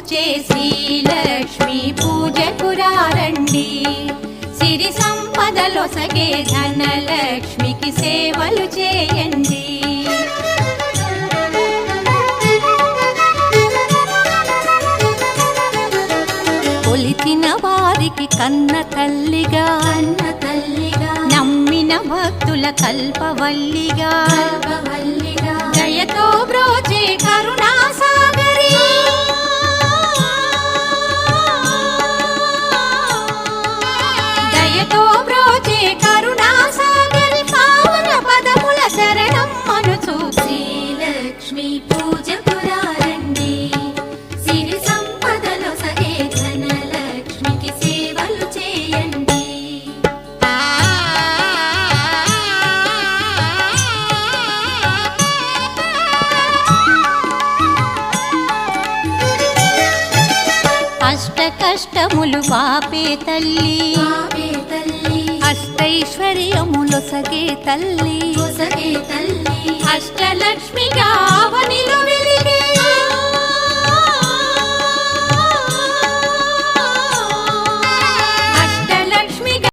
బ్రోచే శ్రీలక్ష్మి పూజకు రండి. సిరి సంపదలొసగే ధనలక్ష్మికి సేవలు చేయండి. కొలిచిన వారికి కన్న తల్లిగా నమ్మిన భక్తుల కల్పవల్లిగా దయతో బ్రోచే కరుణా సాగరి. దయతో బ్రోచే కరుణా సాగరి పావన పదముల శరణం మనుచు శ్రీలక్ష్మి పూజకు రండి. సిరి సంపదలొసగే ధనలక్ష్మికి సేవలు చేయండి. అష్ట కష్టములు పాపే తల్లి అష్టైశ్వర్యములొసగే తల్లి అష్టలక్ష్మిగా అవనిలో